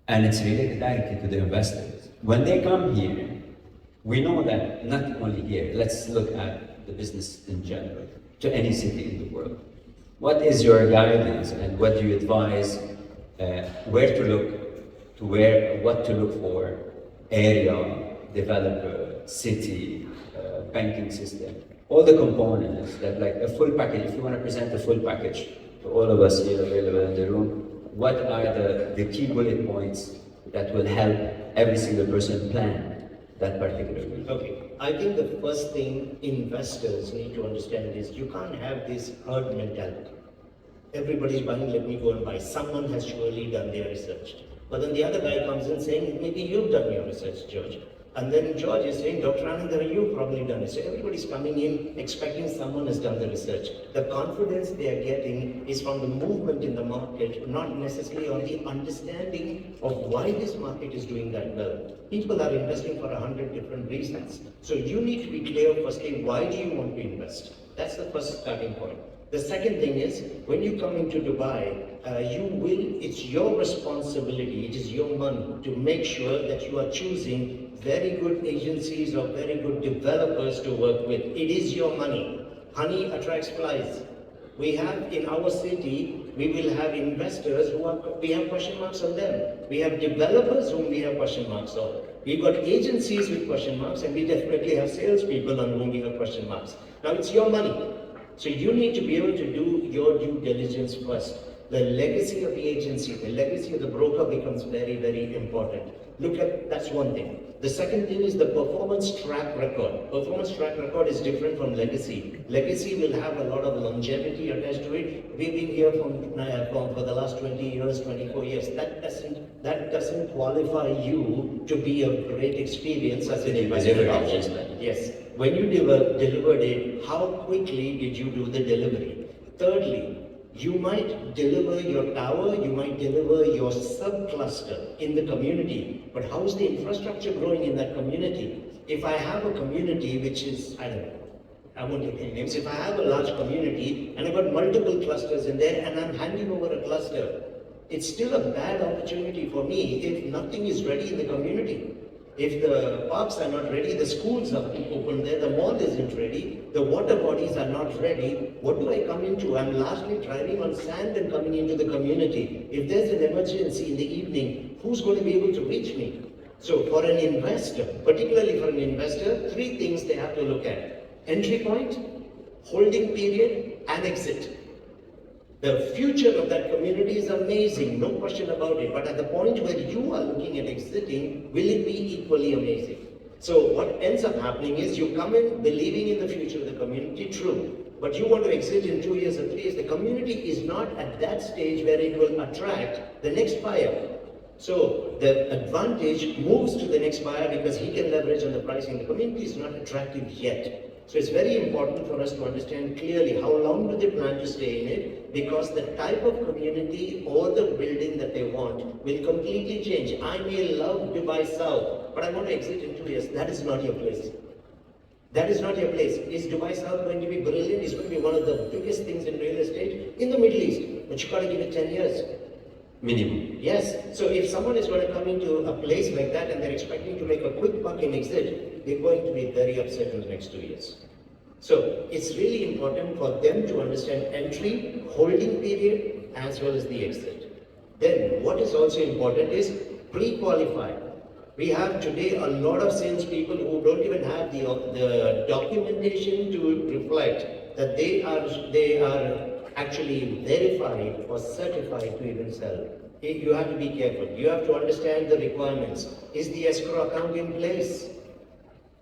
And it's related directly to the investors. When they come here, we know that not only here, let's look at the business in general, to any city in the world. What is your guidance and what do you advise where to look, what to look for, area, developer, city, banking system, all the components that like a full package, if you want to present a full package to all of us here available in the room, what are the key bullet points that will help every single person plan that particular week? Okay, I think the first thing investors need to understand is you can't have this herd mentality. Everybody's buying, let me go and buy. Someone has surely done their research. But then the other guy comes in saying, maybe you've done your research, George. And then George is saying, Dr. Anand, you've probably done it. So everybody's coming in expecting someone has done the research. The confidence they are getting is from the movement in the market, not necessarily on the understanding of why this market is doing that well. People are investing for 100 different reasons. So you need to be clear, firstly, why do you want to invest? That's the first starting point. The second thing is, when you come into Dubai, it's your responsibility, it is your money to make sure that you are choosing very good agencies or very good developers to work with. It is your money. Honey attracts flies. We have in our city, we will have investors we have question marks on them. We have developers whom we have question marks on. We've got agencies with question marks, and we definitely have salespeople on whom we have question marks. Now it's your money. So you need to be able to do your due diligence first. The legacy of the agency, the legacy of the broker becomes very, very important. That's one thing. The second thing is the performance track record. Performance track record is different from legacy. Legacy will have a lot of longevity attached to it. We've been here for the last 20 years, 24 years. That doesn't qualify you to be a great experience as an investor. Yes. When you delivered it, how quickly did you do the delivery? Thirdly, you might deliver your tower, you might deliver your subcluster in the community, but how is the infrastructure growing in that community? If I have a community which is, I don't know, I won't take any names, if I have a large community and I've got multiple clusters in there and I'm handing over a cluster, it's still a bad opportunity for me if nothing is ready in the community. If the parks are not ready, the schools are open there, the mall isn't ready, the water bodies are not ready, what do I come into? I'm largely driving on sand and coming into the community. If there's an emergency in the evening, who's going to be able to reach me? So for an investor, particularly for an investor, three things they have to look at. Entry point, holding period, and exit. The future of that community is amazing, no question about it. But at the point where you are looking at exiting, will it be equally amazing? So what ends up happening is you come in believing in the future of the community, true. But you want to exit in 2 years or 3 years. The community is not at that stage where it will attract the next buyer. So the advantage moves to the next buyer because he can leverage on the pricing. The community is not attractive yet. So it's very important for us to understand clearly how long do they plan to stay in it, because the type of community or the building that they want will completely change. I may love Dubai South, but I want to exit in 2 years. That is not your place. That is not your place. Is Dubai South going to be brilliant? It's going to be one of the biggest things in real estate in the Middle East, but you've got to give it 10 years. Minimum. Yes. So if someone is going to come into a place like that and they're expecting to make a quick buck and exit, they're going to be very upset in the next 2 years. So it's really important for them to understand entry, holding period, as well as the exit. Then what is also important is pre-qualify. We have today a lot of salespeople who don't even have the documentation to reflect that they are actually verified or certified to even sell. You have to be careful. You have to understand the requirements. Is the escrow account in place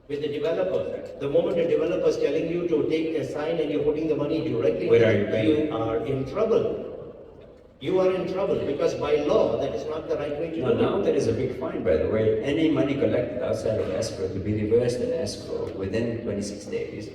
with the developer? The moment a developer is telling you to take a sign and you're putting the money directly, you are in trouble. You are in trouble because by law that is not the right way to do it. Now there is a big fine, by the way. Any money collected outside of escrow to be reversed in escrow within 26 days.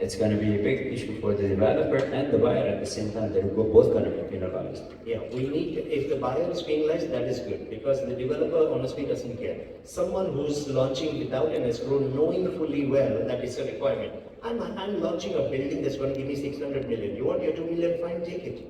It's going to be a big issue for the developer and the buyer at the same time. They're both going to be penalized. Yeah, if the buyer is penalized, that is good, because the developer honestly doesn't care. Someone who's launching without an escrow, knowing fully well that it's a requirement. I'm launching a building that's going to give me 600 million. You want your 2 million fine? Take it.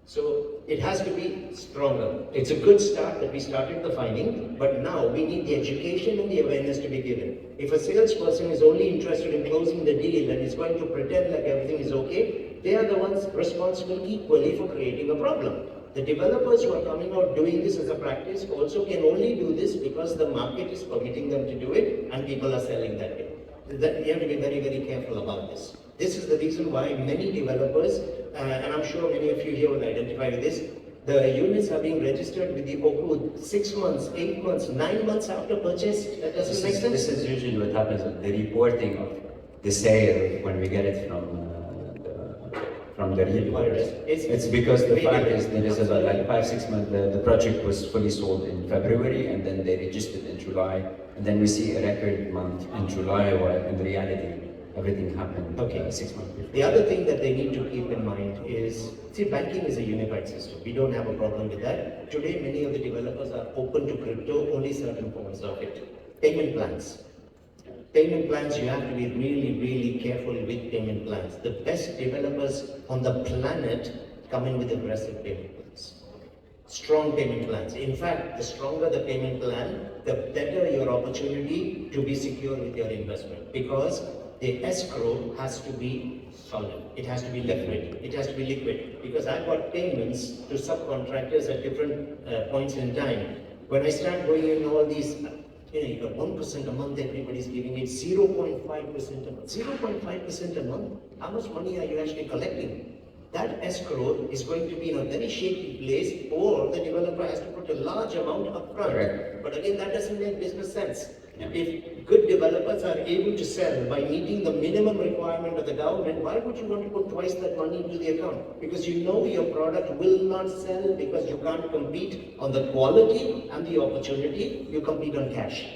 So it has to be stronger. It's a good start that we started the finding, but now we need the education and the awareness to be given. If a salesperson is only interested in closing the deal and is going to pretend like everything is okay, they are the ones responsible equally for creating a problem. The developers who are coming out doing this as a practice also can only do this because the market is permitting them to do it and people are selling that way. That you have to be very, very careful about this. This is the reason why many developers, and I'm sure many of you here will identify with this, the units are being registered with the OCU 6 months, 8 months, 9 months after purchase. That doesn't make sense. This is usually what happens with the reporting of the sale when we get it from the reporters. It's because the fact is there is about like 5-6 months, the project was fully sold in February and then they registered in July, and then we see a record month in July, while in reality everything happened 6 months before. The other thing that they need to keep in mind is, see, banking is a unified system. We don't have a problem with that. Today, many of the developers are open to crypto, only certain forms of it. Payment plans. Payment plans, you have to be really, really careful with payment plans. The best developers on the planet come in with aggressive payment plans. Strong payment plans. In fact, the stronger the payment plan, the better your opportunity to be secure with your investment. Because the escrow has to be solid. It has to be liquid. It has to be liquid. Because I've got payments to subcontractors at different points in time. When I start going in all these, you got 1% a month, everybody's giving it 0.5% a month. 0.5% a month? How much money are you actually collecting? That escrow is going to be in a very shaky place, or the developer has to put a large amount up front. Correct. But again, that doesn't make business sense. Yeah. If good developers are able to sell by meeting the minimum requirement of the government, why would you want to put twice that money into the account? Because you know your product will not sell because you can't compete on the quality and the opportunity, you compete on cash.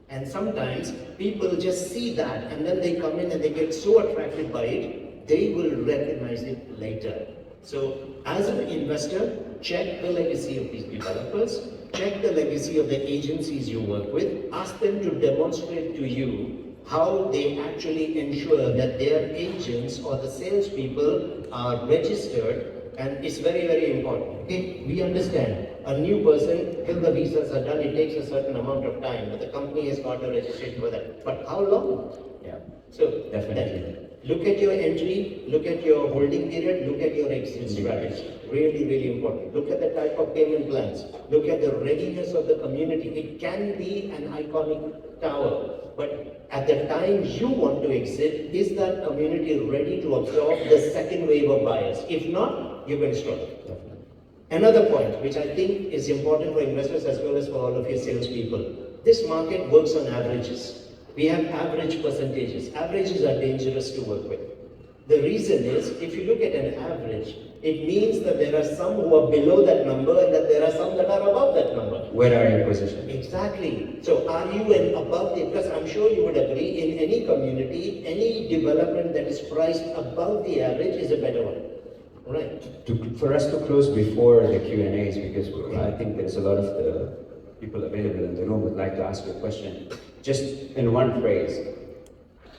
And sometimes people just see that and then they come in and they get so attracted by it, they will recognize it later. So as an investor, check the legacy of these developers, check the legacy of the agencies you work with, ask them to demonstrate to you how they actually ensure that their agents or the salespeople are registered, and it's very, very important. Okay, we understand a new person, till the visas are done, it takes a certain amount of time, but the company has got a registration for that. But how long? Yeah. So Definitely. look at your entry, look at your holding period, look at your exit strategy. Really, really important. Look at the type of payment plans. Look at the readiness of the community. It can be an iconic tower, but at the time you want to exit, is that community ready to absorb the second wave of buyers? If not, you're going to struggle. Another point, which I think is important for investors as well as for all of your salespeople. This market works on averages. We have average percentages. Averages are dangerous to work with. The reason is, if you look at an average, it means that there are some who are below that number and that there are some that are above that number. Where are your positions? Exactly. So are you in above the, because I'm sure you would agree, in any community, any development that is priced above the average is a better one. Right. For us to close before the Q&As, because I think there's a lot of the people available in the room would like to ask you a question. Just in one phrase,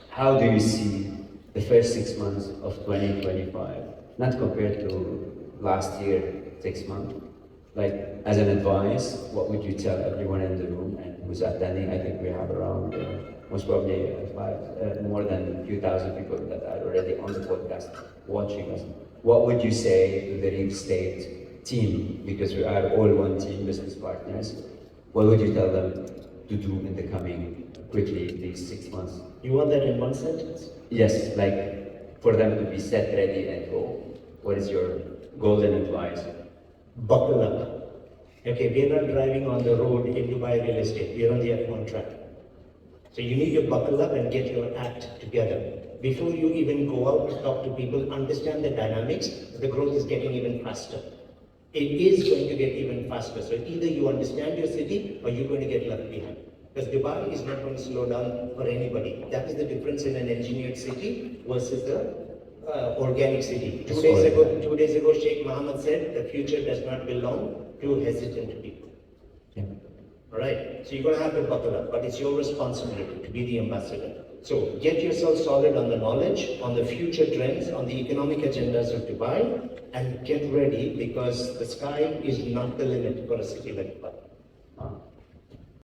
how do you see the first 6 months of 2025, not compared to last year, 6 months? Like, as an advice, what would you tell everyone in the room and who's attending? I think we have around, most probably more than a few thousand people that are already on the podcast watching us. What would you say to the real estate team? Because we are all one team, business partners. What would you tell them to do in the coming, quickly, these 6 months? You want that in one sentence? Yes, like for them to be set, ready, and go. What is your golden advice? Buckle up. Okay, we are not driving on the road in Dubai real estate. We are on the F1 track. So you need to buckle up and get your act together. Before you even go out to talk to people, understand the dynamics, the growth is getting even faster. It is going to get even faster. So either you understand your city or you're going to get left behind. Because Dubai is not going to slow down for anybody. That is the difference in an engineered city versus the organic city. 2 days ago, Sheikh Mohammed said the future does not belong to hesitant people. Yeah. All right. So you're going to have to buckle up, but it's your responsibility to be the ambassador. So get yourself solid on the knowledge, on the future trends, on the economic agendas of Dubai, and get ready because the sky is not the limit for a city like Dubai.